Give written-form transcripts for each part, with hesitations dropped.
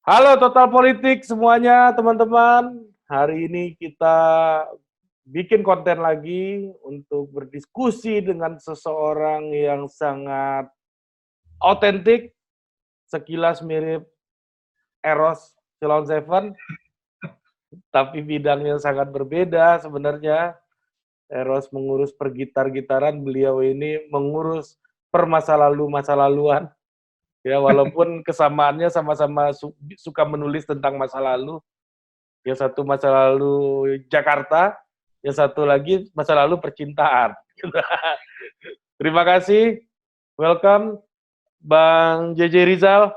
Halo Total Politik semuanya teman-teman. Hari ini kita bikin konten lagi untuk berdiskusi dengan seseorang yang sangat otentik, sekilas mirip Eros Silon Seven, tapi bidangnya sangat berbeda sebenarnya. Eros mengurus pergitar-gitaran, beliau ini mengurus masa laluan. Ya, walaupun kesamaannya sama-sama suka menulis tentang masa lalu. Yang satu masa lalu Jakarta, yang satu lagi masa lalu percintaan. Terima kasih, welcome Bang JJ Rizal.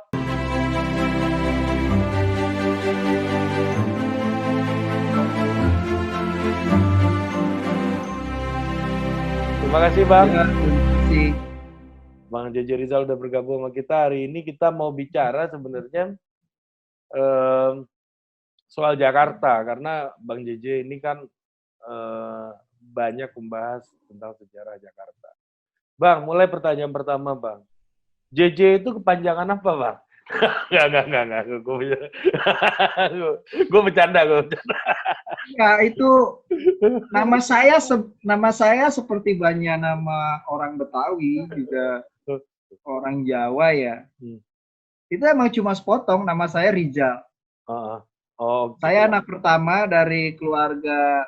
Terima kasih Bang. Ya, terima kasih. Bang JJ Rizal udah bergabung sama kita. Hari ini kita mau bicara sebenarnya soal Jakarta, karena Bang JJ ini kan banyak membahas tentang sejarah Jakarta. Bang, mulai pertanyaan pertama Bang. JJ itu kepanjangan apa Bang? Enggak. Gue bercanda. Ya, itu nama saya seperti banyak nama orang Betawi, juga orang Jawa ya. Itu emang cuma sepotong, nama saya Rizal. Oh, saya anak pertama dari keluarga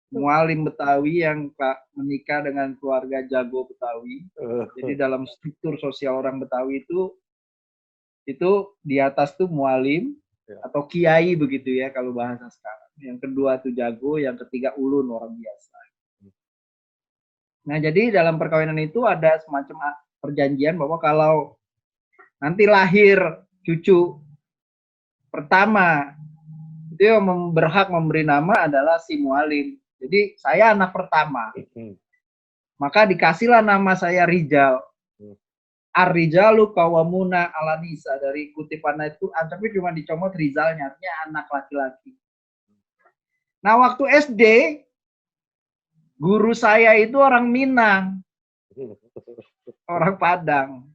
mualim Betawi yang menikah dengan keluarga jago Betawi. Jadi dalam struktur sosial orang Betawi itu di atas tuh mualim atau kiai begitu ya kalau bahasa sekarang. Yang kedua tuh jago, yang ketiga ulun, orang biasa. Nah, jadi dalam perkawinan itu ada semacam perjanjian bahwa kalau nanti lahir cucu pertama, itu yang berhak memberi nama adalah si mualim. Jadi saya anak pertama. Maka dikasihlah nama saya Rizal. Ar-rijalu qawwamuna 'alan nisa, dari kutipan itu tapi cuma dicomot Rizalnya, artinya anak laki-laki. Nah, waktu SD guru saya itu orang Minang, orang Padang.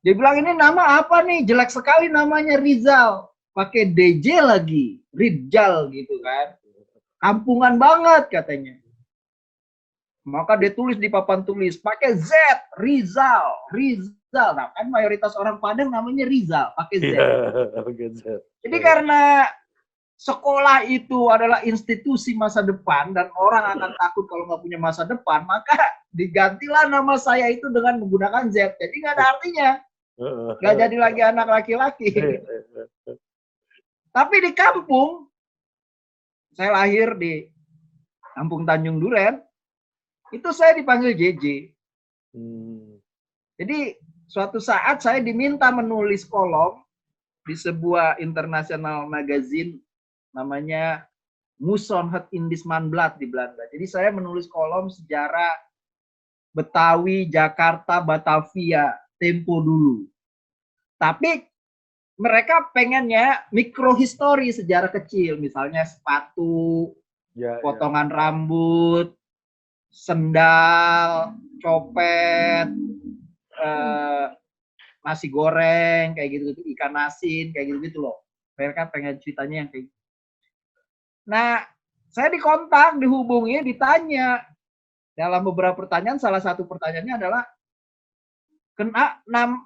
Dia bilang, ini nama apa nih, jelek sekali namanya Rizal, pakai DJ lagi, Rizal gitu kan, kampungan banget katanya. Maka dia tulis di papan tulis pakai Z, Rizal. Nah, kan mayoritas orang Padang namanya Rizal, pakai Z. Jadi karena sekolah itu adalah institusi masa depan dan orang akan takut kalau nggak punya masa depan, maka digantilah nama saya itu dengan menggunakan Z. Jadi nggak ada artinya, nggak jadi lagi anak laki-laki. Tapi di kampung, saya lahir di Kampung Tanjung Duren, itu saya dipanggil JJ. Jadi suatu saat saya diminta menulis kolom di sebuah international magazine namanya Musonhet Indismanblad di Belanda. Jadi saya menulis kolom sejarah Betawi, Jakarta, Batavia, Tempo dulu. Tapi mereka pengennya mikrohistori, sejarah kecil, misalnya sepatu, potongan rambut, sendal, copet, nasi goreng, kayak gitu-gitu, ikan asin, kayak gitu-gitu loh. Mereka pengen ceritanya yang kayak gitu. Nah, saya dikontak, dihubungi, ditanya. Dalam beberapa pertanyaan, salah satu pertanyaannya adalah,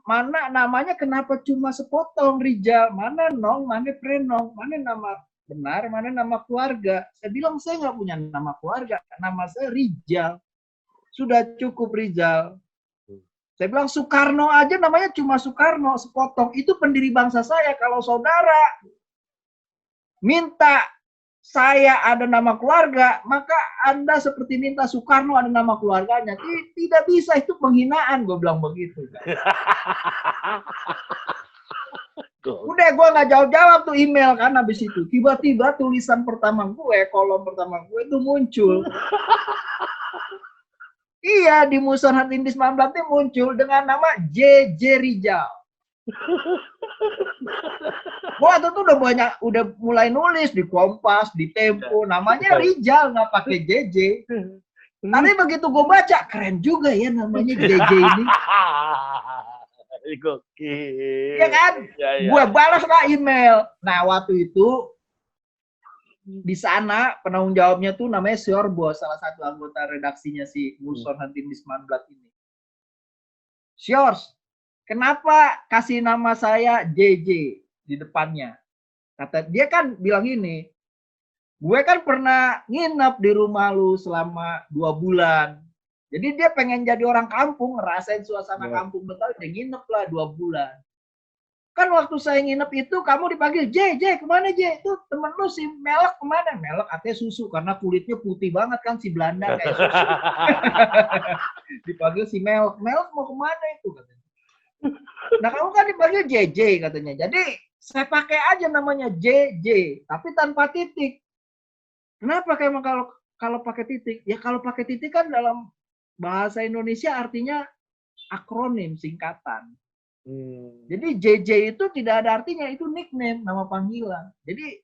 mana namanya kenapa cuma sepotong Rizal? Mana Nong, mana Prenong, mana nama benar, mana nama keluarga? Saya bilang, saya nggak punya nama keluarga, nama saya Rizal. Sudah cukup Rizal. Saya bilang, Soekarno aja namanya cuma Soekarno, sepotong. Itu pendiri bangsa saya. Kalau saudara minta saya ada nama keluarga, maka Anda seperti minta Soekarno ada nama keluarganya. Tidak bisa, itu penghinaan, gue bilang begitu. Udah, gue nggak jawab tuh email kan. Habis itu tiba-tiba tulisan pertama gue, kolom pertama gue itu muncul. Iya, di Musonhet Indismanblad itu muncul dengan nama JJ Rizal. Gua waktu itu udah mulai nulis di Kompas, di Tempo, namanya Rizal, nggak pakai JJ. Tapi begitu gue baca, keren juga ya namanya JJ ini. Gokil. Ya kan? Ya. Gue balas lah email. Nah, waktu itu di sana penanggung jawabnya tuh namanya Siorbo, salah satu anggota redaksinya si Mulson Hantimis Manblat ini. Siors, kenapa kasih nama saya JJ di depannya? Kata dia kan bilang ini, gue kan pernah nginep di rumah lu selama 2 bulan. Jadi dia pengen jadi orang kampung, ngerasain suasana kampung Betawi, dia nginep lah 2 bulan. Kan waktu saya nginep itu kamu dipanggil, J, kemana J? Itu temen lu si Melek kemana? Melek katanya susu, karena kulitnya putih banget kan si Belanda kayak susu. Dipanggil si Melek mau kemana itu katanya. Nah kamu kan dipanggil JJ katanya. Jadi saya pakai aja namanya JJ, tapi tanpa titik. Kenapa kayak kalau pakai titik? Ya kalau pakai titik kan dalam bahasa Indonesia artinya akronim, singkatan. Jadi JJ itu tidak ada artinya, itu nickname, nama panggilan. Jadi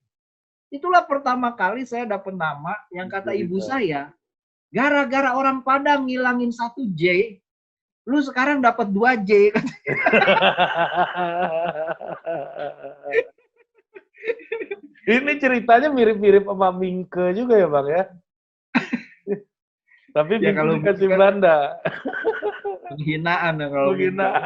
itulah pertama kali saya dapat nama yang kata ibu saya, gara-gara orang Padang ngilangin 1 J, lu sekarang dapat 2 J. Ini ceritanya mirip-mirip sama Mingke juga ya Bang ya? Tapi Ya, Mingke kalau dikasih bukan, Belanda. penghinaan ya kalau Penghinaan.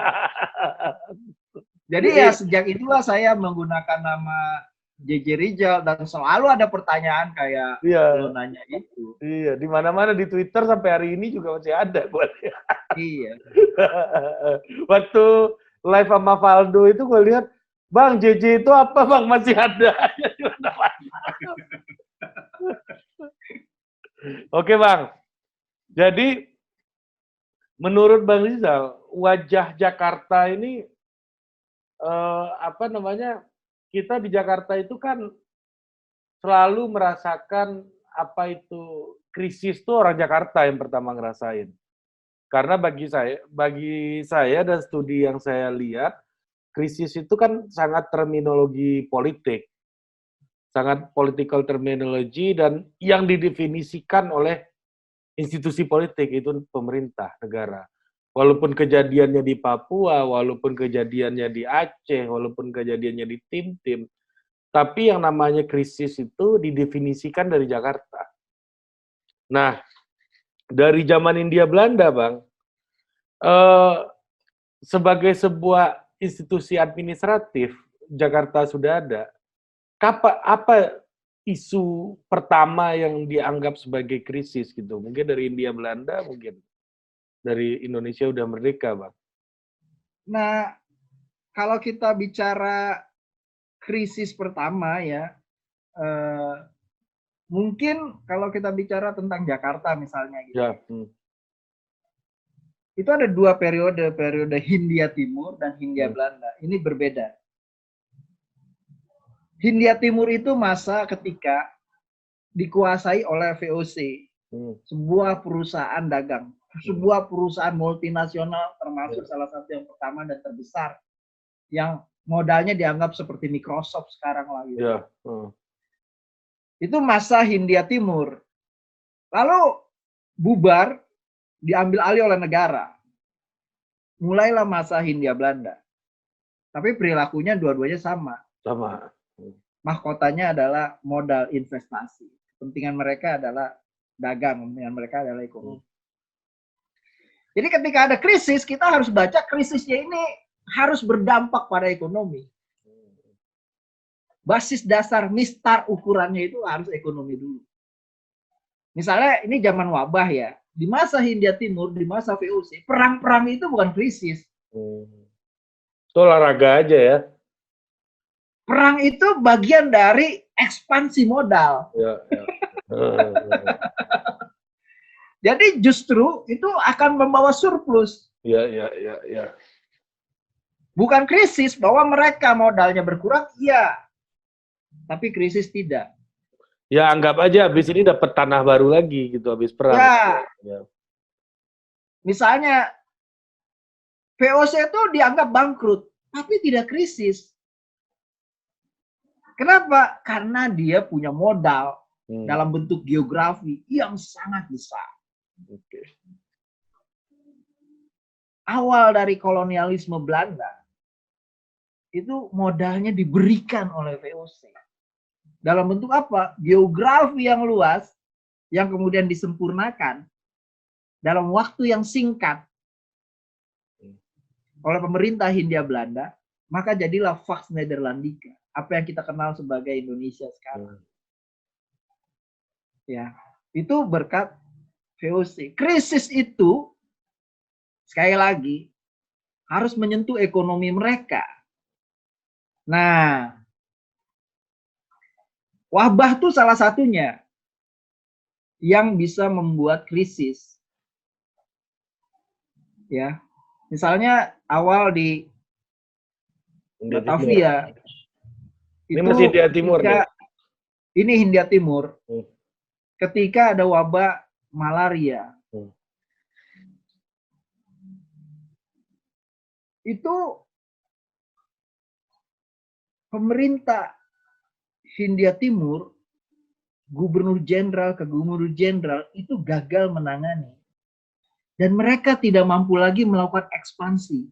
Jadi ya sejak itulah saya menggunakan nama JJ Rizal dan selalu ada pertanyaan kayak lo nanya itu. Iya, di mana-mana di Twitter sampai hari ini juga masih ada buat. Iya. Waktu live sama Valdo itu gue lihat, Bang JJ itu apa Bang, masih ada. Oke Bang, jadi menurut Bang Rizal, wajah Jakarta ini kita di Jakarta itu kan selalu merasakan apa itu krisis tuh orang Jakarta yang pertama ngerasain. Karena bagi saya dan studi yang saya lihat, krisis itu kan sangat terminologi politik. Sangat political terminology dan yang didefinisikan oleh institusi politik itu pemerintah negara. Walaupun kejadiannya di Papua, walaupun kejadiannya di Aceh, walaupun kejadiannya di Tim-Tim, tapi yang namanya krisis itu didefinisikan dari Jakarta. Nah, dari zaman Hindia Belanda, Bang, sebagai sebuah institusi administratif, Jakarta sudah ada. Apa isu pertama yang dianggap sebagai krisis gitu? Mungkin dari Hindia Belanda, mungkin dari Indonesia udah merdeka, Bang. Nah, kalau kita bicara krisis pertama ya, mungkin kalau kita bicara tentang Jakarta misalnya gitu. Ya. Itu ada 2 periode Hindia Timur dan Hindia Belanda. Ini berbeda. Hindia Timur itu masa ketika dikuasai oleh VOC, sebuah perusahaan dagang, sebuah perusahaan multinasional termasuk salah satu yang pertama dan terbesar, yang modalnya dianggap seperti Microsoft sekarang lah gitu. Ya. Itu masa Hindia Timur. Lalu bubar, diambil alih oleh negara. Mulailah masa Hindia Belanda. Tapi perilakunya dua-duanya sama. Sama. Mahkotanya adalah modal investasi. Kepentingan mereka adalah dagang, kepentingan mereka adalah ekonomi. Jadi ketika ada krisis, kita harus baca krisisnya ini harus berdampak pada ekonomi. Basis dasar mistar ukurannya itu harus ekonomi dulu. Misalnya ini zaman wabah ya. Di masa Hindia Timur, di masa VOC, perang-perang itu bukan krisis. Itu olahraga aja ya. Perang itu bagian dari ekspansi modal. Ya. Jadi justru itu akan membawa surplus. Ya. Bukan krisis bahwa mereka modalnya berkurang, iya. Tapi krisis tidak. Ya anggap aja habis ini dapat tanah baru lagi gitu habis perang. Ya. Misalnya VOC itu dianggap bangkrut, tapi tidak krisis. Kenapa? Karena dia punya modal dalam bentuk geografi yang sangat besar. awal dari kolonialisme Belanda, itu modalnya diberikan oleh VOC. Dalam bentuk apa? Geografi yang luas, yang kemudian disempurnakan dalam waktu yang singkat oleh pemerintah Hindia Belanda, maka jadilah Pax Nederlandica, apa yang kita kenal sebagai Indonesia sekarang. Ya, itu berkat VOC. Krisis itu sekali lagi harus menyentuh ekonomi mereka. Nah, wabah itu salah satunya yang bisa membuat krisis. Ya, misalnya awal di Batavia, ini masih Hindia Timur nih. Ini Hindia Timur. Ketika ada wabah malaria, itu pemerintah Hindia Timur, gubernur jenderal ke gubernur jenderal itu gagal menangani. Dan mereka tidak mampu lagi melakukan ekspansi.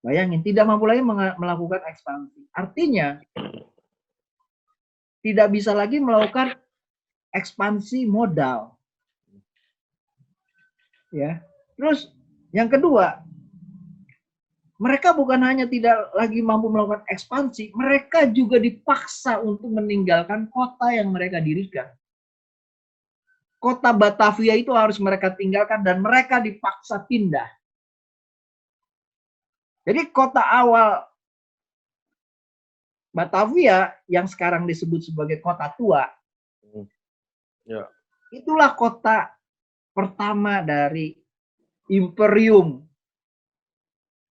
Bayangin, tidak mampu lagi melakukan ekspansi. Artinya, tidak bisa lagi melakukan ekspansi modal. Ya. Terus yang kedua, mereka bukan hanya tidak lagi mampu melakukan ekspansi, mereka juga dipaksa untuk meninggalkan kota yang mereka dirikan. Kota Batavia itu harus mereka tinggalkan dan mereka dipaksa pindah. Jadi kota awal Batavia yang sekarang disebut sebagai kota tua, itulah kota pertama dari imperium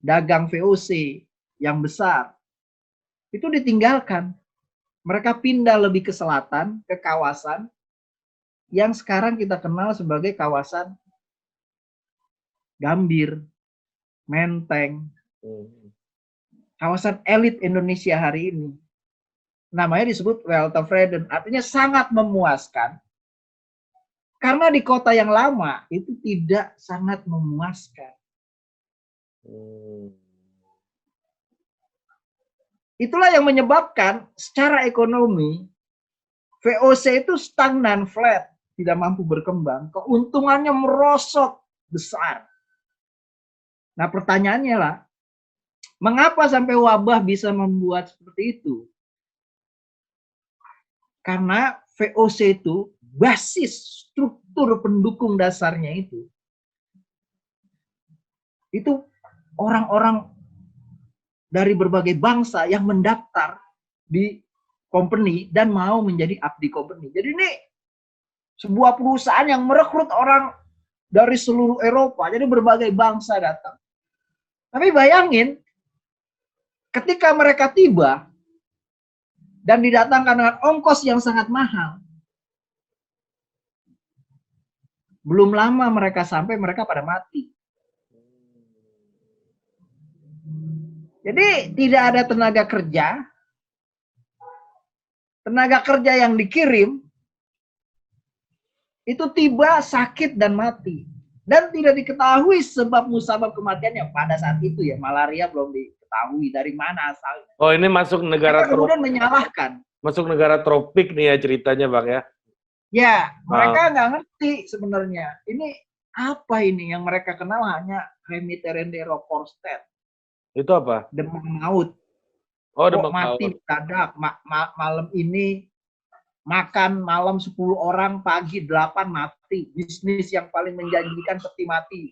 dagang VOC yang besar. Itu ditinggalkan. Mereka pindah lebih ke selatan, ke kawasan yang sekarang kita kenal sebagai kawasan Gambir, Menteng, kawasan elit Indonesia hari ini. Namanya disebut Weltevreden, artinya sangat memuaskan. Karena di kota yang lama itu tidak sangat memuaskan. Itulah yang menyebabkan secara ekonomi VOC itu stagnan, flat, tidak mampu berkembang. Keuntungannya merosot besar. Nah pertanyaannya lah, mengapa sampai wabah bisa membuat seperti itu? Karena VOC itu basis struktur pendukung dasarnya itu orang-orang dari berbagai bangsa yang mendaftar di company dan mau menjadi abdi company. Jadi ini sebuah perusahaan yang merekrut orang dari seluruh Eropa, jadi berbagai bangsa datang. Tapi bayangin, ketika mereka tiba dan didatangkan dengan ongkos yang sangat mahal, belum lama mereka sampai, mereka pada mati. Jadi tidak ada tenaga kerja yang dikirim itu tiba sakit dan mati. Dan tidak diketahui sebab musabab kematiannya pada saat itu ya, malaria belum diketahui dari mana asalnya. Oh ini masuk negara mereka kemudian menyalahkan. Masuk negara tropik nih ya ceritanya Bang ya. Ya, mereka nggak ngerti sebenarnya. Ini apa ini yang mereka kenal hanya Remiterende-Roporstedt. Itu apa? Demam maut. Oh, demam mati mendadak. Malam ini makan malam 10 orang, pagi 8 mati. Bisnis yang paling menjanjikan peti mati.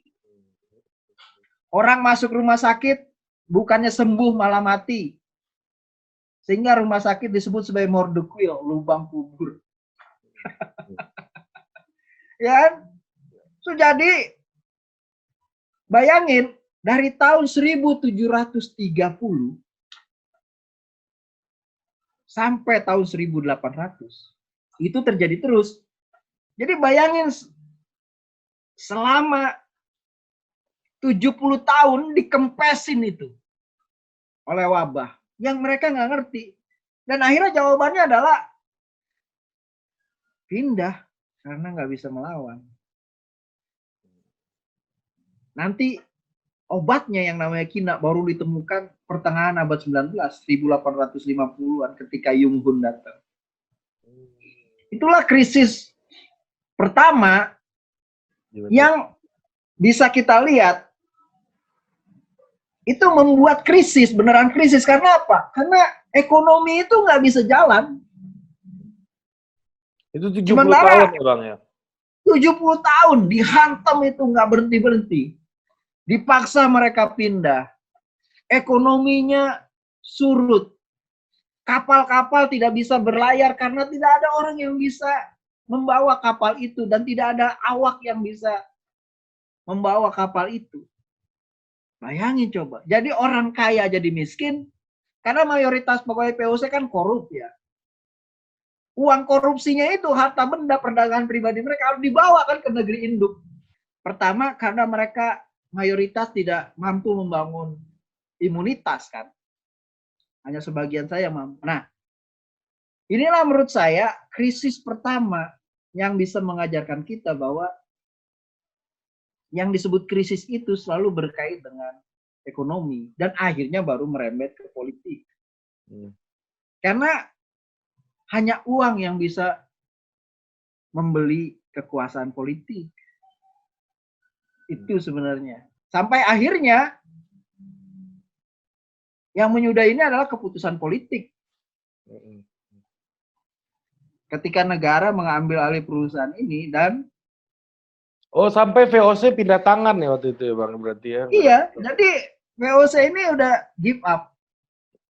Orang masuk rumah sakit, bukannya sembuh malah mati. Sehingga rumah sakit disebut sebagai morduquil, lubang kubur. Ya, so, jadi bayangin dari tahun 1730 sampai tahun 1800 itu terjadi terus. Jadi bayangin selama 70 tahun dikempesin itu oleh wabah yang mereka nggak ngerti. Dan akhirnya jawabannya adalah pindah karena nggak bisa melawan. Nanti obatnya yang namanya kina baru ditemukan pertengahan abad 19, 1850-an ketika Yung Hun datang. Itulah krisis pertama yang bisa kita lihat itu membuat krisis, beneran krisis. Karena apa? Karena ekonomi itu nggak bisa jalan. Itu 70 tahun ya Bang ya? 70 tahun dihantam itu nggak berhenti-berhenti. Dipaksa mereka pindah. Ekonominya surut. Kapal-kapal tidak bisa berlayar karena tidak ada orang yang bisa membawa kapal itu. Dan tidak ada awak yang bisa membawa kapal itu. Bayangin coba. Jadi orang kaya jadi miskin. Karena mayoritas pegawai POC kan korup ya. Uang korupsinya itu harta benda perdagangan pribadi mereka harus dibawa kan ke negeri induk. Pertama karena mereka mayoritas tidak mampu membangun imunitas kan. Hanya sebagian saya mampu. Nah, inilah menurut saya krisis pertama yang bisa mengajarkan kita bahwa yang disebut krisis itu selalu berkait dengan ekonomi dan akhirnya baru merembet ke politik. Karena hanya uang yang bisa membeli kekuasaan politik. Itu sebenarnya. Sampai akhirnya yang menyudahi ini adalah keputusan politik. Ketika negara mengambil alih perusahaan ini dan sampai VOC pindah tangan ya waktu itu ya Bang berarti ya? Iya, jadi VOC ini udah give up.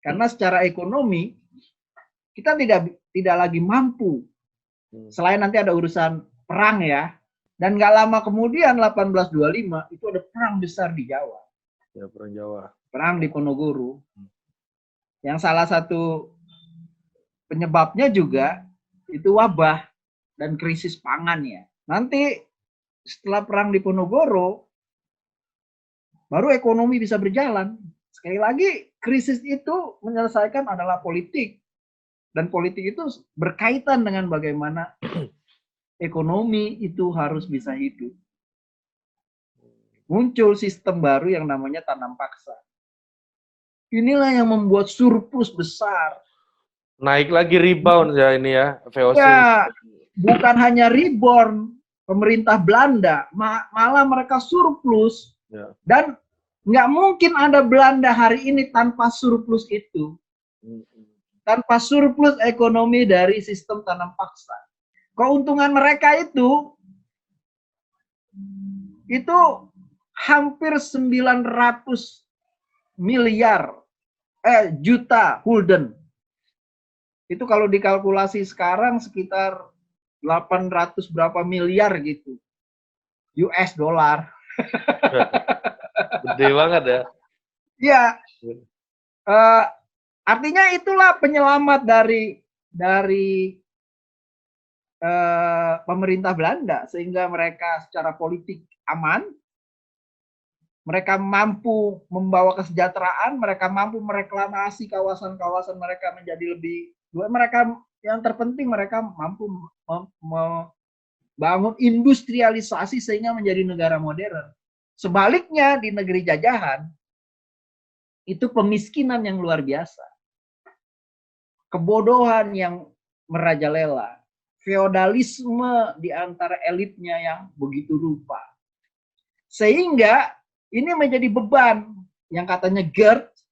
Karena secara ekonomi kita tidak lagi mampu. Selain nanti ada urusan perang ya. Dan nggak lama kemudian 1825 itu ada perang besar di Jawa. Ya, perang Jawa. Perang di Ponorogo. Yang salah satu penyebabnya juga itu wabah dan krisis pangan ya. Nanti setelah perang di Ponorogo baru ekonomi bisa berjalan. Sekali lagi krisis itu menyelesaikan adalah politik. Dan politik itu berkaitan dengan bagaimana ekonomi itu harus bisa hidup. Muncul sistem baru yang namanya tanam paksa. Inilah yang membuat surplus besar. Naik lagi rebound ya ini ya, VOC. Ya, bukan hanya reborn pemerintah Belanda, malah mereka surplus. Ya. Dan nggak mungkin ada Belanda hari ini tanpa surplus itu. Tanpa surplus ekonomi dari sistem tanam paksa. Keuntungan mereka itu hampir 900 miliar juta gulden. Itu kalau dikalkulasi sekarang sekitar 800 berapa miliar gitu. US dollar. Gede banget ya. Iya. Artinya itulah penyelamat dari pemerintah Belanda sehingga mereka secara politik aman, mereka mampu membawa kesejahteraan, mereka mampu mereklamasi kawasan-kawasan mereka menjadi lebih, mereka yang terpenting mereka mampu membangun industrialisasi sehingga menjadi negara modern. Sebaliknya di negeri jajahan itu pemiskinan yang luar biasa. Kebodohan yang merajalela, feodalisme di antara elitnya yang begitu rupa. Sehingga ini menjadi beban yang katanya Geertz,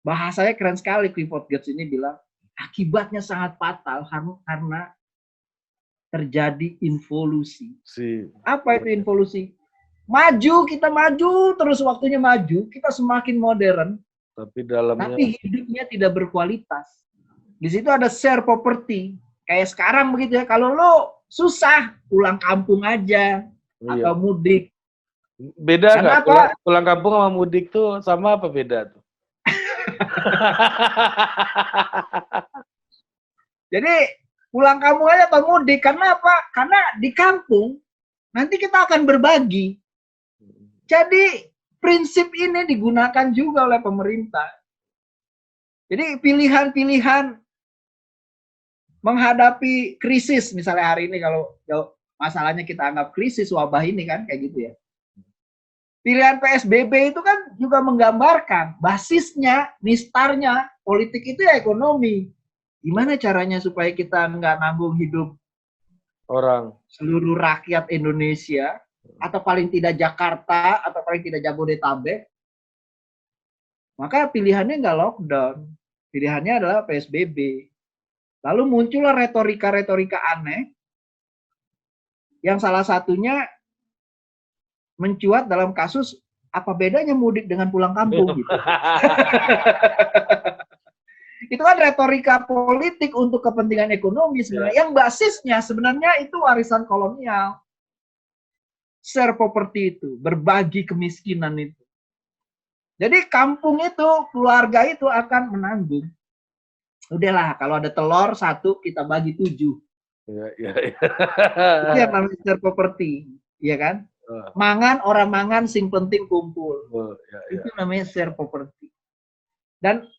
bahasanya keren sekali Clifford Geertz ini bilang, akibatnya sangat fatal karena terjadi involusi. Apa itu involusi? Maju, kita maju, terus waktunya maju, kita semakin modern, tapi hidupnya tidak berkualitas. Di situ ada share property. Kayak sekarang begitu ya, kalau lo susah, pulang kampung aja, atau mudik. Beda nggak? Pulang kampung sama mudik tuh sama apa beda tuh? Jadi pulang kampung aja atau mudik, karena apa? Karena di kampung nanti kita akan berbagi. Jadi prinsip ini digunakan juga oleh pemerintah. Jadi pilihan-pilihan menghadapi krisis, misalnya hari ini kalau masalahnya kita anggap krisis wabah ini kan kayak gitu ya. Pilihan PSBB itu kan juga menggambarkan basisnya, mistarnya, politik itu ya ekonomi. Gimana caranya supaya kita nggak nanggung hidup Orang. seluruh rakyat Indonesia, atau paling tidak Jakarta, atau paling tidak Jabodetabek, maka pilihannya nggak lockdown. Pilihannya adalah PSBB. Lalu muncullah retorika-retorika aneh, yang salah satunya mencuat dalam kasus apa bedanya mudik dengan pulang kampung gitu. Itu kan retorika politik untuk kepentingan ekonomi sebenarnya. Yang basisnya sebenarnya itu warisan kolonial. Share property itu, berbagi kemiskinan itu. Jadi kampung itu, keluarga itu akan menanggung. Udahlah, kalau ada telur 1, kita bagi 7. Ya. Itu yang namanya share property, ya kan? Mangan orang mangan, sing penting kumpul. Itu namanya share property. Dan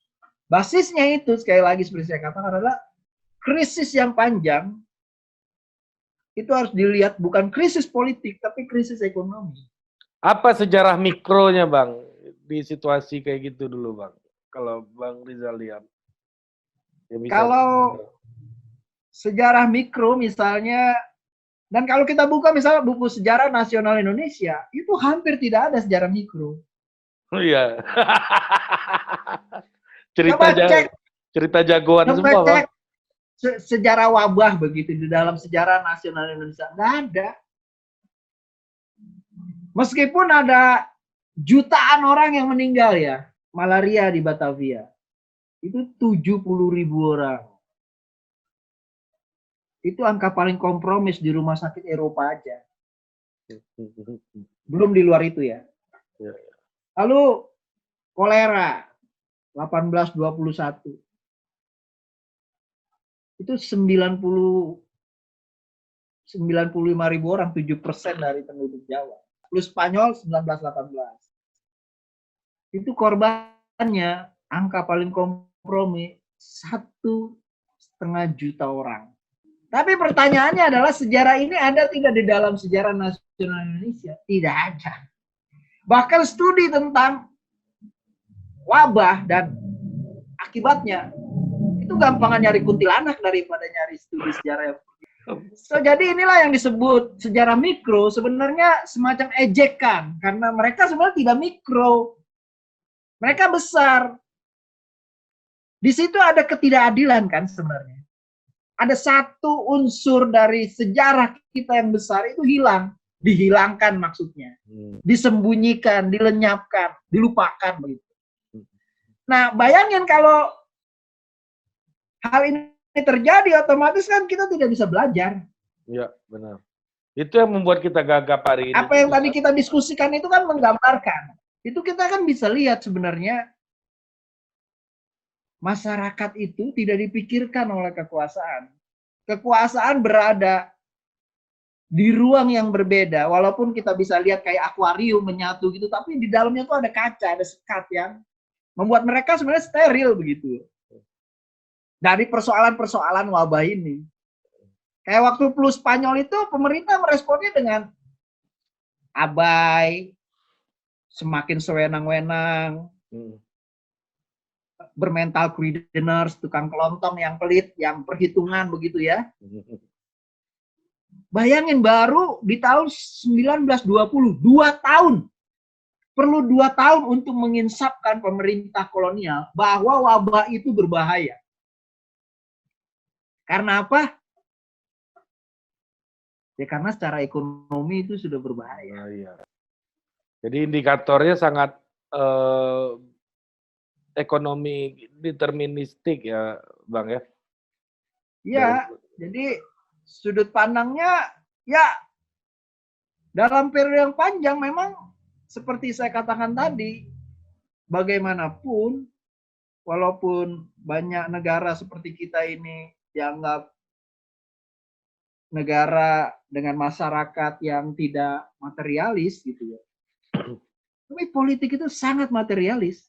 basisnya itu sekali lagi seperti saya katakan adalah krisis yang panjang. Itu harus dilihat bukan krisis politik tapi krisis ekonomi. Apa sejarah mikronya, Bang, di situasi kayak gitu dulu, Bang? Kalau Bang Rizal lihat. Ya, kalau sejarah mikro misalnya, dan kalau kita buka misalnya buku sejarah nasional Indonesia, itu hampir tidak ada sejarah mikro. Oh iya. cerita jagoan semua, Bang. Sejarah wabah begitu di dalam sejarah nasional Indonesia. Nggak ada. Meskipun ada jutaan orang yang meninggal ya, malaria di Batavia. Itu 70.000 orang. Itu angka paling kompromis di rumah sakit Eropa aja. Belum di luar itu ya. Lalu kolera 1821. Itu 95.000 orang, 7% dari penduduk Jawa. Plus Spanyol 1918. Itu korbannya angka paling kompromi 1,5 juta orang. Tapi pertanyaannya adalah sejarah ini ada tidak di dalam sejarah nasional Indonesia? Tidak ada. Bahkan studi tentang wabah dan akibatnya itu gampangan nyari kuntilanak daripada nyari studi sejarah. So, jadi inilah yang disebut sejarah mikro sebenarnya semacam ejekan karena mereka sebenarnya tidak mikro. Mereka besar. Di situ ada ketidakadilan kan sebenarnya. Ada satu unsur dari sejarah kita yang besar itu hilang, dihilangkan maksudnya, disembunyikan, dilenyapkan, dilupakan begitu. Nah, bayangin kalau hal ini terjadi, otomatis kan kita tidak bisa belajar. Ya, benar. Itu yang membuat kita gagap hari ini. Apa yang tadi kita diskusikan itu kan menggambarkan. Itu kita kan bisa lihat sebenarnya masyarakat itu tidak dipikirkan oleh kekuasaan. Kekuasaan berada di ruang yang berbeda, walaupun kita bisa lihat kayak akuarium menyatu gitu, tapi di dalamnya tuh ada kaca, ada sekat yang membuat mereka sebenarnya steril begitu. Dari persoalan-persoalan wabah ini. Kayak waktu flu Spanyol itu pemerintah meresponnya dengan abai, semakin sewenang-wenang, bermental greediness, tukang kelontong yang pelit, yang perhitungan begitu ya. Bayangin baru di tahun 1920, 2 tahun. Perlu 2 tahun untuk menginsapkan pemerintah kolonial bahwa wabah itu berbahaya. Karena apa? Ya karena secara ekonomi itu sudah berbahaya. Iya. Jadi indikatornya sangat ekonomi deterministik ya, Bang ya? Iya, jadi sudut pandangnya ya dalam periode yang panjang memang seperti saya katakan tadi, bagaimanapun walaupun banyak negara seperti kita ini dianggap negara dengan masyarakat yang tidak materialis gitu ya. Tapi politik itu sangat materialis.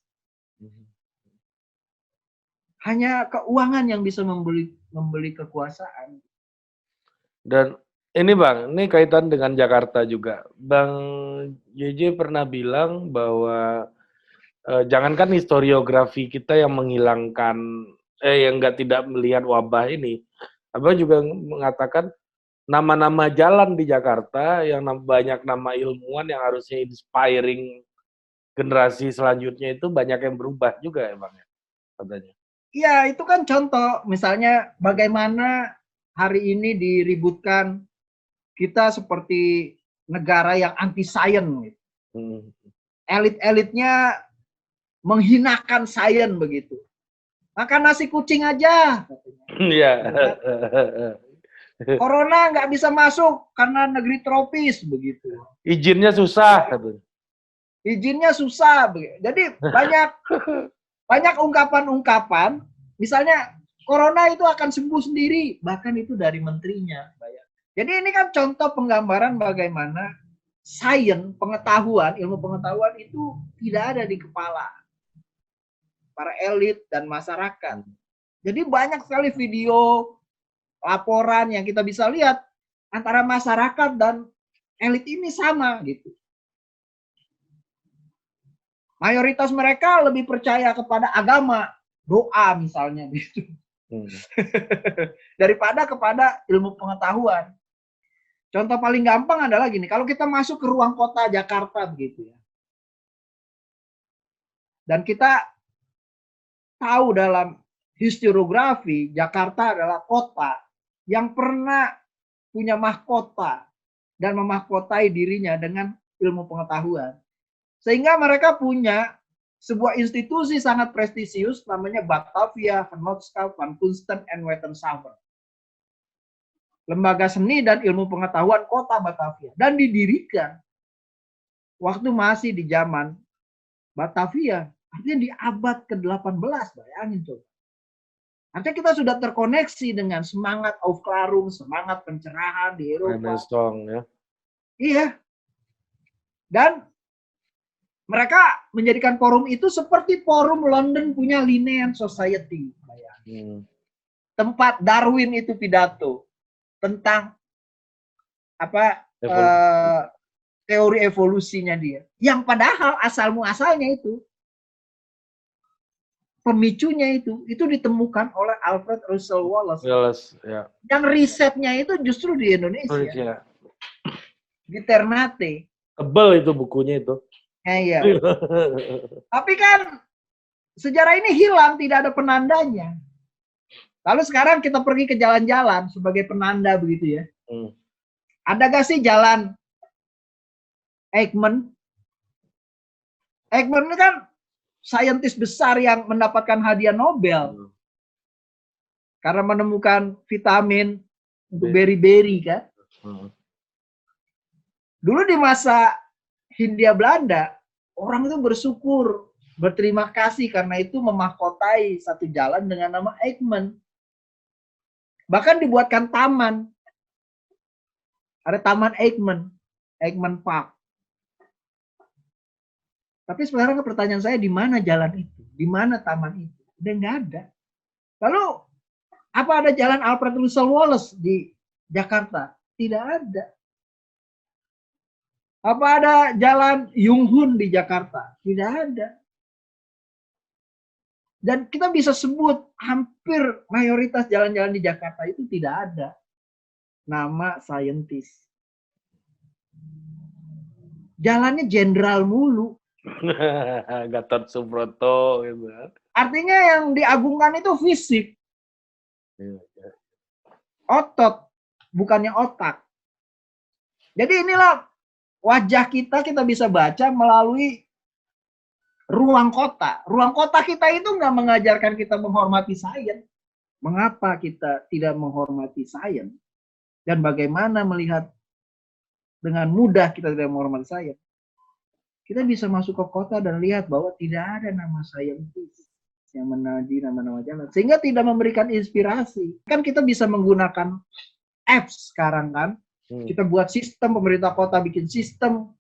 Hanya keuangan yang bisa membeli kekuasaan. Dan Ini Bang, ini kaitan dengan Jakarta juga. Bang JJ pernah bilang bahwa jangankan historiografi kita yang menghilangkan, yang tidak melihat wabah ini, Abang juga mengatakan nama-nama jalan di Jakarta yang banyak nama ilmuwan yang harusnya inspiring generasi selanjutnya itu banyak yang berubah juga ya Bang ya, katanya. Iya, itu kan contoh. Misalnya bagaimana hari ini diributkan kita seperti negara yang anti sains. Gitu. Elit-elitnya menghinakan sains begitu. Makan nasi kucing aja. Iya. Corona nggak bisa masuk karena negeri tropis begitu. Izinnya susah. Izinnya susah. Jadi banyak ungkapan-ungkapan. Misalnya corona itu akan sembuh sendiri, bahkan itu dari menterinya. Jadi ini kan contoh penggambaran bagaimana sains, pengetahuan, ilmu pengetahuan itu tidak ada di kepala para elit dan masyarakat. Jadi banyak sekali video, laporan yang kita bisa lihat antara masyarakat dan elit ini sama gitu. Mayoritas mereka lebih percaya kepada agama, doa misalnya gitu. Daripada kepada ilmu pengetahuan. Contoh paling gampang adalah gini, kalau kita masuk ke ruang kota Jakarta begitu ya. Dan kita tahu dalam historiografi Jakarta adalah kota yang pernah punya mahkota dan memahkotai dirinya dengan ilmu pengetahuan. Sehingga mereka punya sebuah institusi sangat prestisius namanya Batavia Vennootschap van Kunsten en Wetenschappen. Lembaga seni dan ilmu pengetahuan kota Batavia. Dan didirikan waktu masih di zaman Batavia. Artinya di abad ke-18, bayangin coba. Artinya kita sudah terkoneksi dengan semangat Aufklärung, semangat pencerahan di Eropa. Ya. Iya. Dan mereka menjadikan forum itu seperti forum London punya Linnean Society. Tempat Darwin itu pidato tentang apa teori evolusinya dia. Yang padahal asal muasalnya itu pemicunya itu ditemukan oleh Alfred Russel Wallace. Ya. Yang risetnya itu justru di Indonesia. Di Ternate. Tebel itu bukunya itu. Iya. Tapi kan sejarah ini hilang, tidak ada penandanya. Lalu sekarang kita pergi ke jalan-jalan sebagai penanda begitu ya. Ada gak sih jalan Ekman? Ekman ini kan saintis besar yang mendapatkan hadiah Nobel. Karena menemukan vitamin untuk beri-beri kan. Dulu di masa Hindia Belanda, orang itu bersyukur, berterima kasih karena itu memahkotai satu jalan dengan nama Ekman. Bahkan dibuatkan taman. Ada taman Ekman, Ekman Park. Tapi sekarang pertanyaan saya, di mana jalan itu? Di mana taman itu? Udah nggak ada. Lalu, apa ada jalan Alfred Russel Wallace di Jakarta? Tidak ada. Apa ada jalan Yung Hun di Jakarta? Tidak ada. Dan kita bisa sebut hampir mayoritas jalan-jalan di Jakarta itu tidak ada nama saintis. Jalannya jenderal mulu. Gatot Subroto gitu. Artinya yang diagungkan itu fisik. Otot, bukannya otak. Jadi inilah wajah kita bisa baca melalui ruang kota. Ruang kota kita itu nggak mengajarkan kita menghormati sains. Mengapa kita tidak menghormati sains? Dan bagaimana melihat dengan mudah kita tidak menghormati sains? Kita bisa masuk ke kota dan lihat bahwa tidak ada nama saintis yang menadi nama-nama jalan. Sehingga tidak memberikan inspirasi. Kan kita bisa menggunakan apps sekarang kan. Kita buat sistem, pemerintah kota bikin sistem.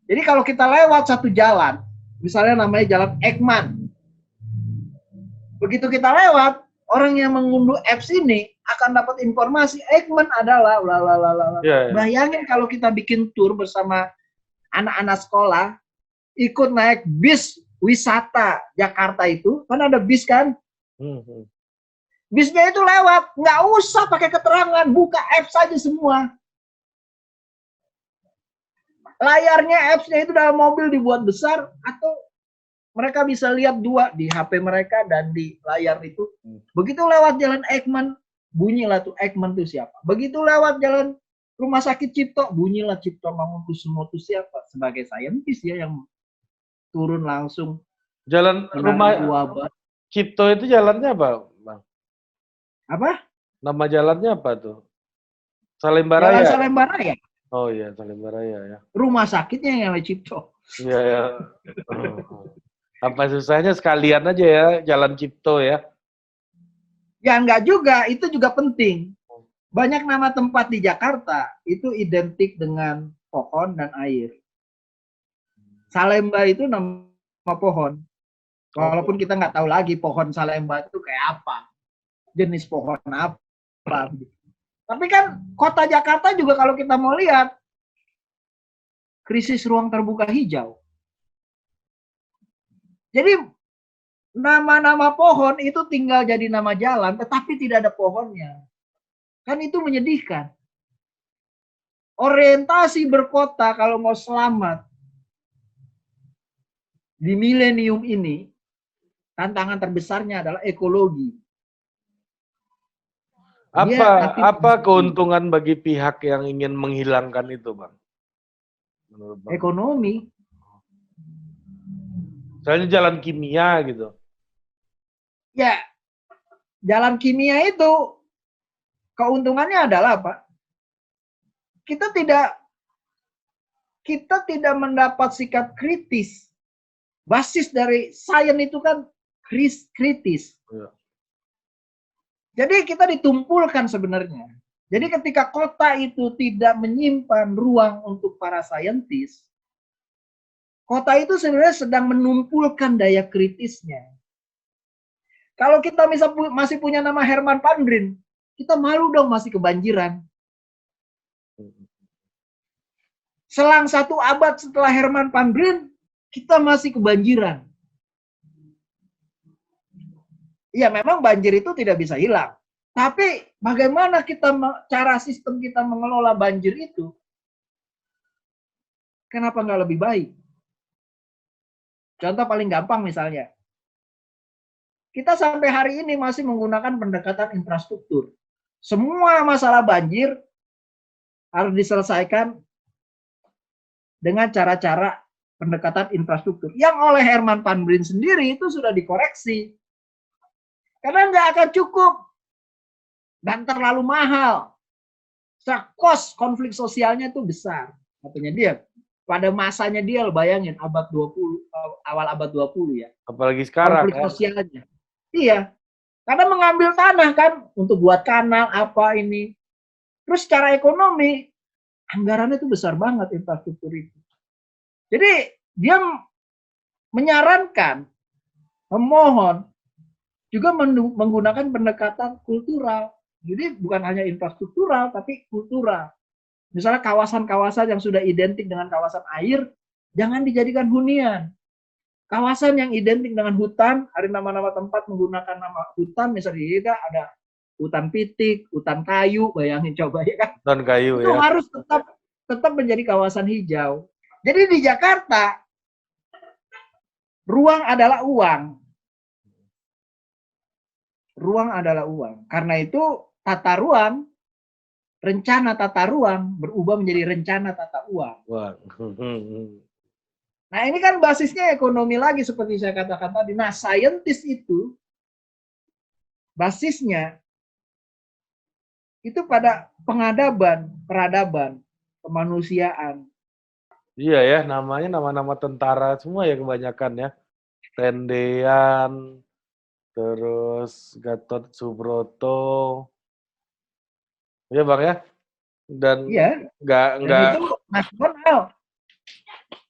Jadi kalau kita lewat satu jalan, misalnya namanya jalan Ekman. Begitu kita lewat, orang yang mengunduh apps ini akan dapat informasi Eijkman adalah Ya, ya. Bayangin kalau kita bikin tour bersama anak-anak sekolah, ikut naik bis wisata Jakarta itu, kan ada bis kan? Bisnya itu lewat, nggak usah pakai keterangan, buka apps saja semua. Layarnya apps-nya itu dalam mobil dibuat besar, atau mereka bisa lihat dua di HP mereka dan di layar itu. Begitu lewat jalan Eijkman, bunyilah tuh Eijkman itu siapa. Begitu lewat jalan Rumah Sakit Cipto, bunyilah Cipto Mangunkusumo itu siapa. Sebagai saintis ya yang turun langsung. Jalan rumah wabah. Cipto itu jalannya apa, Bang? Apa? Nama jalannya apa tuh? Salemba Raya. Jalan Salemba Raya. Oh iya, Salemba Raya ya. Rumah sakitnya yang namanya Cipto. Iya ya. Apa susahnya sekalian aja ya Jalan Cipto ya? Ya enggak juga, itu juga penting. Banyak nama tempat di Jakarta itu identik dengan pohon dan air. Salemba itu nama pohon. Walaupun kita nggak tahu lagi pohon Salemba itu kayak apa. Jenis pohon apa. Tapi kan kota Jakarta juga kalau kita mau lihat, krisis ruang terbuka hijau. Jadi nama-nama pohon itu tinggal jadi nama jalan, tetapi tidak ada pohonnya. Kan itu menyedihkan. Orientasi berkota kalau mau selamat di milenium ini, tantangan terbesarnya adalah ekologi. Apa keuntungan bagi pihak yang ingin menghilangkan itu, Bang? Menurut Bang? Ekonomi. Misalnya jalan kimia gitu. Ya, jalan kimia itu keuntungannya adalah apa? Kita tidak mendapat sikap kritis. Basis dari sains itu kan kritis. Ya. Jadi kita ditumpulkan sebenarnya. Jadi ketika kota itu tidak menyimpan ruang untuk para saintis, kota itu sebenarnya sedang menumpulkan daya kritisnya. Kalau kita masih punya nama Herman van Brien, kita malu dong masih kebanjiran. Selang 1 abad setelah Herman van Brien, kita masih kebanjiran. Ya memang banjir itu tidak bisa hilang. Tapi bagaimana cara sistem kita mengelola banjir itu? Kenapa nggak lebih baik? Contoh paling gampang misalnya. Kita sampai hari ini masih menggunakan pendekatan infrastruktur. Semua masalah banjir harus diselesaikan dengan cara-cara pendekatan infrastruktur. Yang oleh Herman van Brien sendiri itu sudah dikoreksi. Karena nggak akan cukup. Dan terlalu mahal. Kos konflik sosialnya itu besar. Katanya dia. Pada masanya dia, bayangin, abad 20, awal abad 20 ya. Apalagi sekarang. Konflik sosialnya. Iya. Karena mengambil tanah kan. Untuk buat kanal, apa ini. Terus secara ekonomi, anggarannya itu besar banget infrastruktur itu. Jadi dia menyarankan, memohon, juga menggunakan pendekatan kultural. Jadi bukan hanya infrastruktural, tapi kultural. Misalnya kawasan-kawasan yang sudah identik dengan kawasan air, jangan dijadikan hunian. Kawasan yang identik dengan hutan, ada nama-nama tempat menggunakan nama hutan, misalnya ada hutan pitik, hutan kayu, bayangin coba ya kan. Hutan kayu itu ya. harus tetap menjadi kawasan hijau. Jadi di Jakarta, ruang adalah uang. Ruang adalah uang. Karena itu tata ruang, rencana tata ruang berubah menjadi rencana tata uang. Nah ini kan basisnya ekonomi lagi seperti saya katakan tadi. Nah saintis itu basisnya itu pada peradaban, kemanusiaan. Iya ya, namanya nama-nama tentara semua ya kebanyakan ya. Tendean, terus Gatot Subroto. Iya Bang ya. Dan iya. Enggak itu nasional.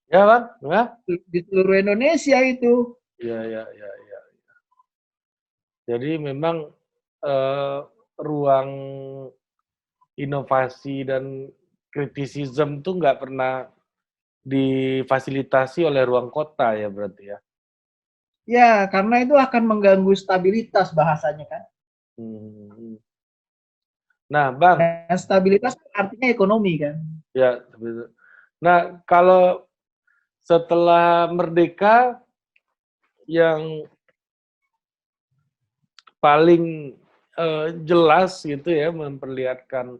Ya Bang, ya? Di seluruh Indonesia itu. Iya. Jadi memang ruang inovasi dan kritisisme tuh nggak pernah difasilitasi oleh ruang kota ya berarti ya? Ya, karena itu akan mengganggu stabilitas bahasanya kan. Hmm. Nah, Bang, Dan stabilitas artinya ekonomi kan. ya, nah kalau setelah merdeka yang paling jelas gitu ya memperlihatkan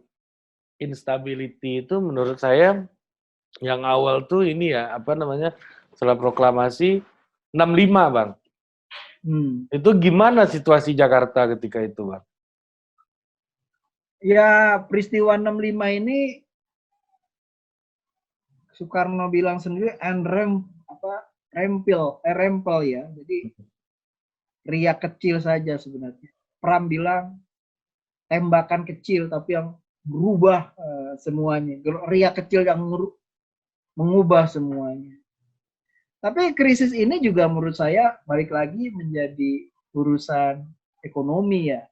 instability itu menurut saya yang awal tuh ini ya apa namanya setelah proklamasi 65 Bang. Itu gimana situasi Jakarta ketika itu Bang? Ya peristiwa 65 ini Soekarno bilang sendiri rempel ya. Jadi riak kecil saja sebenarnya. Pram bilang tembakan kecil tapi yang berubah semuanya. Riak kecil yang mengubah semuanya. Tapi krisis ini juga menurut saya balik lagi menjadi urusan ekonomi ya.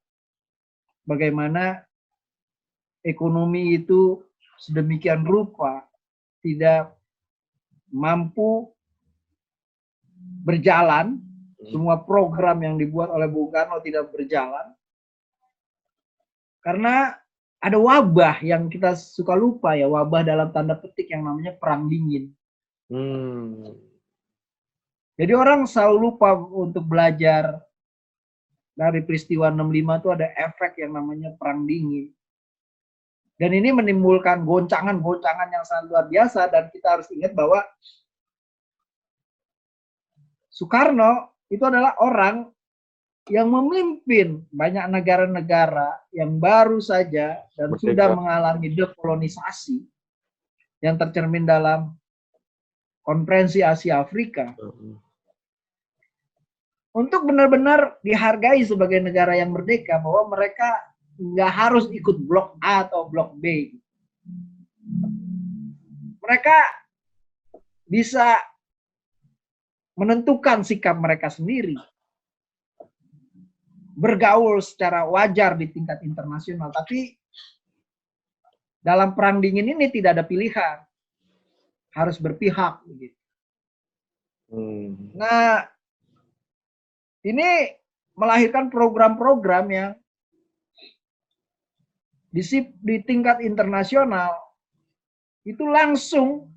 Bagaimana ekonomi itu sedemikian rupa tidak mampu berjalan, semua program yang dibuat oleh Bung Karno tidak berjalan, karena ada wabah yang kita suka lupa ya, wabah dalam tanda petik yang namanya perang dingin. Jadi orang selalu lupa untuk belajar dari peristiwa 65 itu ada efek yang namanya perang dingin. Dan ini menimbulkan goncangan-goncangan yang sangat luar biasa dan kita harus ingat bahwa Soekarno itu adalah orang yang memimpin banyak negara-negara yang baru saja dan sudah mengalami dekolonisasi yang tercermin dalam Konferensi Asia Afrika. Untuk benar-benar dihargai sebagai negara yang merdeka bahwa mereka nggak harus ikut blok A atau blok B. Mereka bisa menentukan sikap mereka sendiri. Bergaul secara wajar di tingkat internasional. Tapi dalam perang dingin ini tidak ada pilihan. Harus berpihak. Nah, ini melahirkan program-program yang di tingkat internasional itu langsung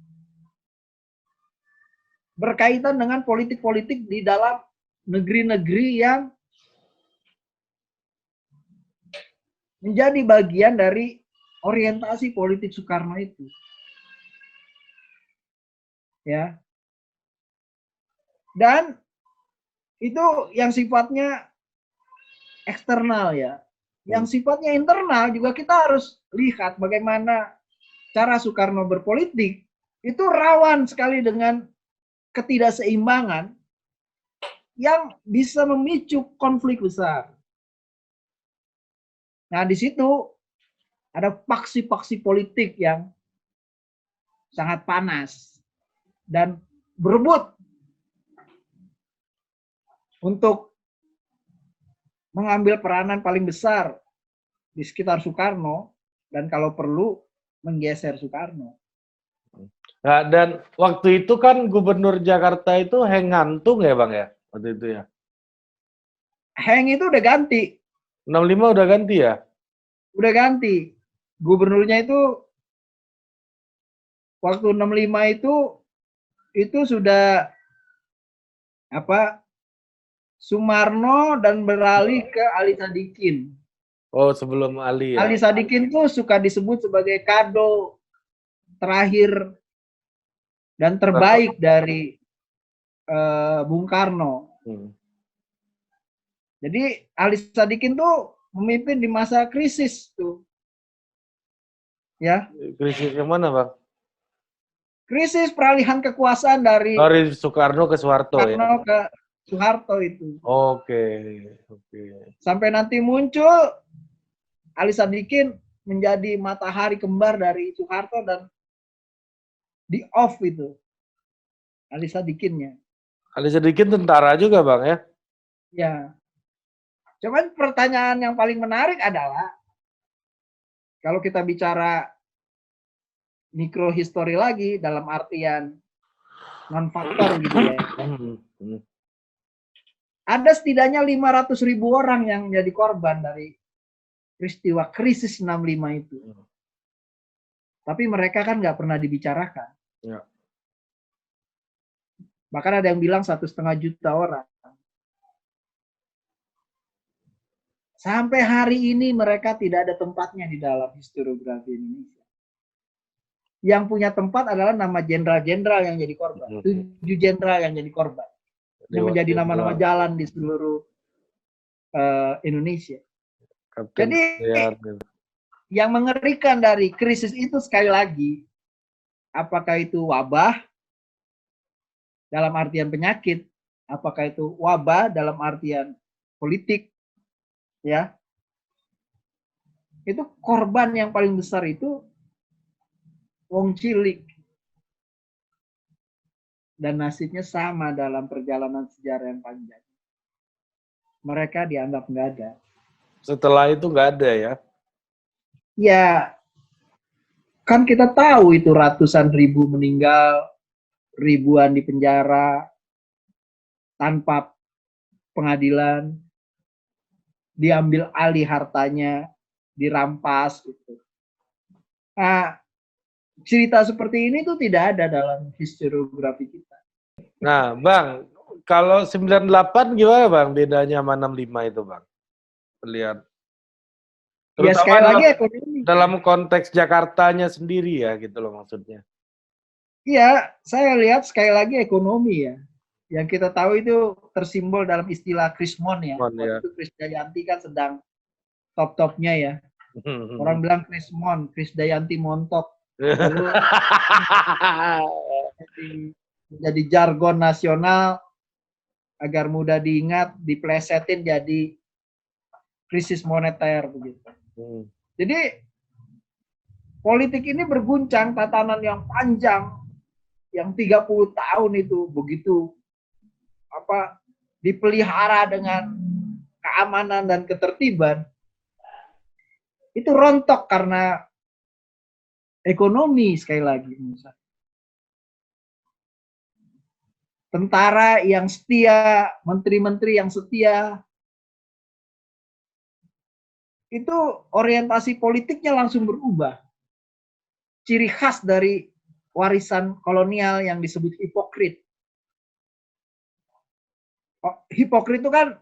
berkaitan dengan politik-politik di dalam negeri-negeri yang menjadi bagian dari orientasi politik Soekarno itu. Ya. Dan itu yang sifatnya eksternal ya. Yang sifatnya internal juga kita harus lihat bagaimana cara Soekarno berpolitik itu rawan sekali dengan ketidakseimbangan yang bisa memicu konflik besar. Nah, di situ ada paksi-paksi politik yang sangat panas dan berebut untuk mengambil peranan paling besar di sekitar Soekarno dan kalau perlu menggeser Soekarno. Nah, dan waktu itu kan Gubernur Jakarta itu Heng Ngantung ya Bang ya? Waktu itu ya? Heng itu udah ganti. 65 udah ganti ya? Udah ganti. Gubernurnya itu waktu 65 itu sudah Sumarno dan beralih ke Ali Sadikin. Oh, sebelum Ali ya. Ali Sadikin tuh suka disebut sebagai kado terakhir dan terbaik dari Bung Karno. Jadi Ali Sadikin tuh memimpin di masa krisis tuh. Ya. Krisis yang mana, Bang? Krisis peralihan kekuasaan dari Soekarno ke Soeharto ya. Soekarno ke Soeharto itu. Oke. Sampai nanti muncul Ali Sadikin menjadi matahari kembar dari Soeharto dan di off itu Ali Sadikinnya. Ali Sadikin tentara juga Bang ya? Ya. Cuman pertanyaan yang paling menarik adalah kalau kita bicara mikrohistori lagi dalam artian non faktor gitu ya. Ada setidaknya 500.000 orang yang jadi korban dari peristiwa krisis 65 itu. Tapi mereka kan nggak pernah dibicarakan. Ya. Bahkan ada yang bilang 1,5 juta orang. Sampai hari ini mereka tidak ada tempatnya di dalam historiografi Indonesia. Yang punya tempat adalah nama jenderal-jenderal yang jadi korban. 7 jenderal yang jadi korban. Yang menjadi nama-nama jalan di seluruh Indonesia. Kapten Jadi yang mengerikan dari krisis itu sekali lagi, apakah itu wabah dalam artian penyakit, apakah itu wabah dalam artian politik, ya, itu korban yang paling besar itu wong cilik, dan nasibnya sama dalam perjalanan sejarah yang panjang. Mereka dianggap nggak ada. Setelah itu nggak ada ya? Ya, kan kita tahu itu ratusan ribu meninggal, ribuan di penjara tanpa pengadilan, diambil alih hartanya, dirampas gitu. Nah, cerita seperti ini tuh tidak ada dalam historiografi kita. Nah, Bang, kalau 98 gimana Bang bedanya sama 65 itu Bang? Lihat. Ya sekali lagi ekonomi. Dalam konteks Jakartanya sendiri ya gitu loh maksudnya. Iya, saya lihat sekali lagi ekonomi ya. Yang kita tahu itu tersimbol dalam istilah Krismon ya. Waktu itu Krisdayanti kan sedang top-topnya ya. Orang bilang Krismon, Krisdayanti montok. Lalu jadi jargon nasional agar mudah diingat, diplesetin jadi krisis moneter begitu. Jadi politik ini berguncang, tatanan yang panjang, yang 30 tahun itu begitu dipelihara dengan keamanan dan ketertiban, itu rontok karena ekonomi sekali lagi. Tentara yang setia, menteri-menteri yang setia, itu orientasi politiknya langsung berubah. Ciri khas dari warisan kolonial yang disebut hipokrit. Hipokrit itu kan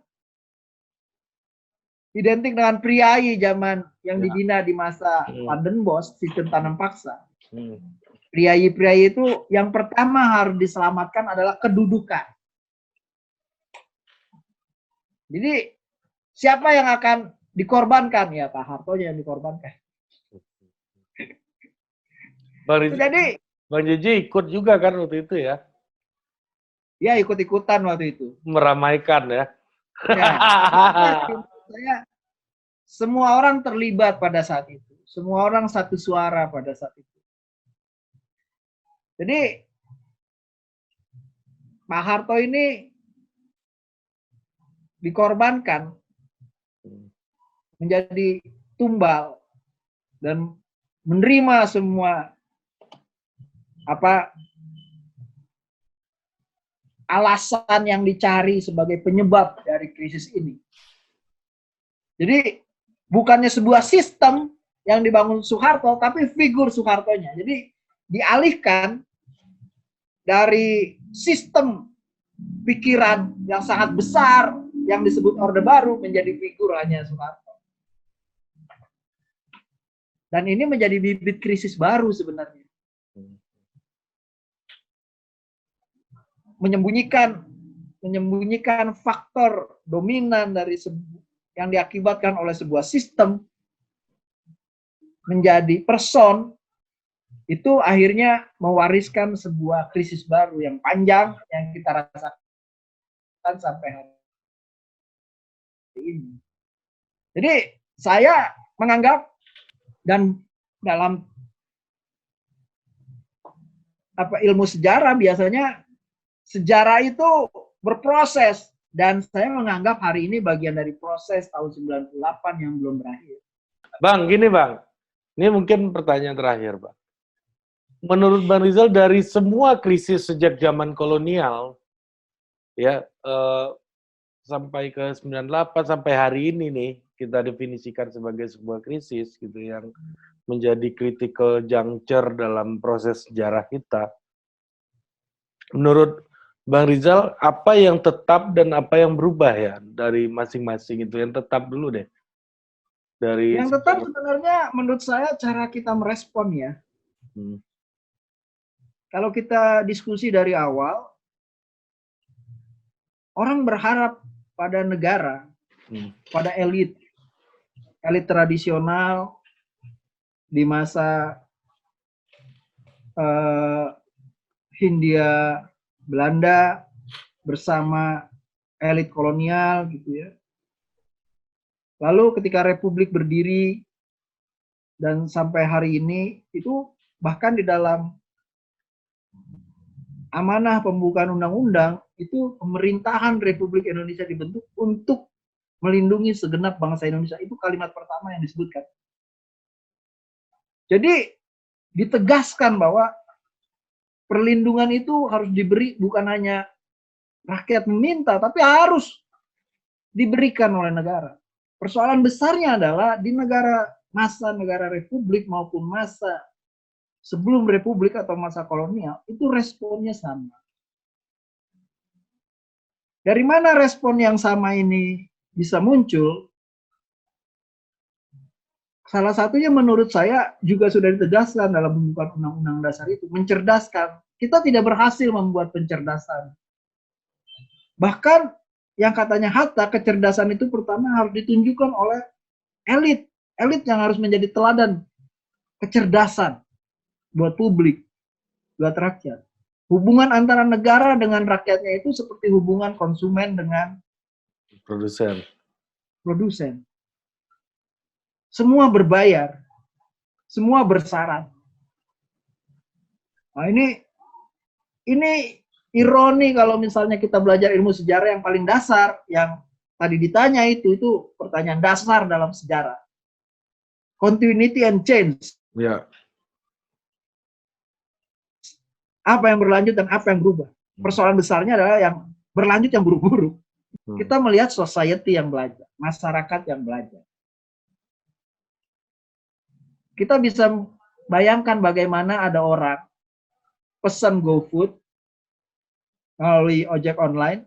identik dengan priai zaman yang dibina di masa Pandenbos, sistem tanam paksa. Priai-priai itu yang pertama harus diselamatkan adalah kedudukan. Jadi siapa yang akan dikorbankan? Ya Pak Harto yang dikorbankan. Jadi Bang Jeje ikut juga kan waktu itu ya? Ya ikut-ikutan waktu itu. Meramaikan ya. Saya, semua orang terlibat pada saat itu. Semua orang satu suara pada saat itu. Jadi Pak Harto ini dikorbankan menjadi tumbal dan menerima semua alasan yang dicari sebagai penyebab dari krisis ini. Jadi bukannya sebuah sistem yang dibangun Soeharto, tapi figur Soehartonya. Jadi dialihkan dari sistem pikiran yang sangat besar yang disebut Orde Baru menjadi figur hanya Soeharto. Dan ini menjadi bibit krisis baru sebenarnya. Menyembunyikan faktor dominan dari yang diakibatkan oleh sebuah sistem menjadi person, itu akhirnya mewariskan sebuah krisis baru yang panjang yang kita rasakan sampai hari ini. Jadi saya menganggap, dan dalam ilmu sejarah biasanya sejarah itu berproses Dan saya menganggap hari ini bagian dari proses tahun 98 yang belum berakhir. Bang, gini Bang. Ini mungkin pertanyaan terakhir, Bang. Menurut Bang Rizal, dari semua krisis sejak zaman kolonial, ya, sampai ke 98, sampai hari ini nih, kita definisikan sebagai sebuah krisis, gitu, yang menjadi critical juncture dalam proses sejarah kita. Menurut Bang Rizal, apa yang tetap dan apa yang berubah ya dari masing-masing itu? Yang tetap dulu deh. Dari Yang tetap sebenarnya menurut saya cara kita merespon ya. Kalau kita diskusi dari awal, orang berharap pada negara, pada elit tradisional di masa Hindia Belanda bersama elit kolonial gitu ya. Lalu ketika Republik berdiri dan sampai hari ini itu bahkan di dalam amanah pembukaan undang-undang itu pemerintahan Republik Indonesia dibentuk untuk melindungi segenap bangsa Indonesia. Itu kalimat pertama yang disebutkan. Jadi ditegaskan bahwa perlindungan itu harus diberi bukan hanya rakyat meminta, tapi harus diberikan oleh negara. Persoalan besarnya adalah di masa negara Republik maupun masa sebelum Republik atau masa kolonial, itu responnya sama. Dari mana respon yang sama ini bisa muncul? Salah satunya menurut saya juga sudah ditegaskan dalam pembukaan Undang-Undang Dasar itu, mencerdaskan. Kita tidak berhasil membuat pencerdasan. Bahkan yang katanya Hatta, kecerdasan itu pertama harus ditunjukkan oleh elit. Elit yang harus menjadi teladan kecerdasan buat publik, buat rakyat. Hubungan antara negara dengan rakyatnya itu seperti hubungan konsumen dengan produsen. Semua berbayar, semua bersyarat. Nah ini ironi kalau misalnya kita belajar ilmu sejarah yang paling dasar, yang tadi ditanya itu pertanyaan dasar dalam sejarah. Continuity and change. Ya. Apa yang berlanjut dan apa yang berubah. Persoalan besarnya adalah yang berlanjut yang buruk-buruk. Kita melihat society yang belajar, masyarakat yang belajar. Kita bisa bayangkan bagaimana ada orang pesan GoFood melalui ojek online.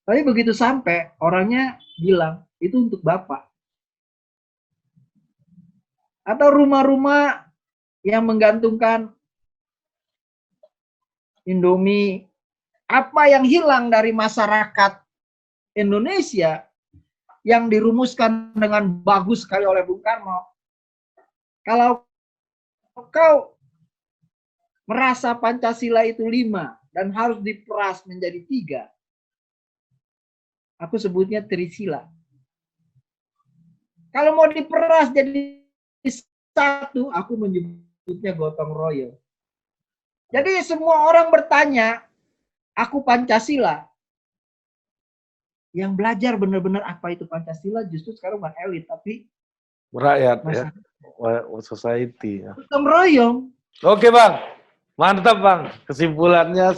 Tapi begitu sampai, orangnya bilang, itu untuk Bapak. Atau rumah-rumah yang menggantungkan Indomie. Apa yang hilang dari masyarakat Indonesia yang dirumuskan dengan bagus sekali oleh Bung Karno. Kalau kau merasa Pancasila itu 5 dan harus diperas menjadi 3, aku sebutnya Trisila. Kalau mau diperas jadi 1, aku menyebutnya gotong royong. Jadi semua orang bertanya, aku Pancasila. Yang belajar benar-benar apa itu Pancasila justru sekarang bukan elit, tapi rakyat ya, society. Ya. Gotong royong. Oke Bang, mantap Bang. Kesimpulannya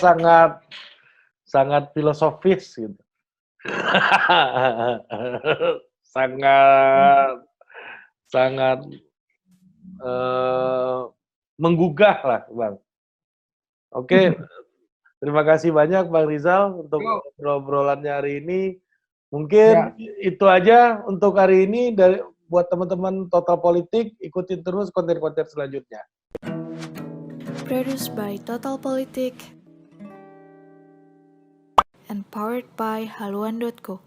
sangat filosofis gitu. sangat menggugah lah Bang. Oke, terima kasih banyak Bang Rizal untuk obrolannya hari ini. Mungkin itu aja untuk hari ini buat teman-teman Total Politik, ikutin terus konten-konten selanjutnya. Produced by Total Politik and powered by haluan.co.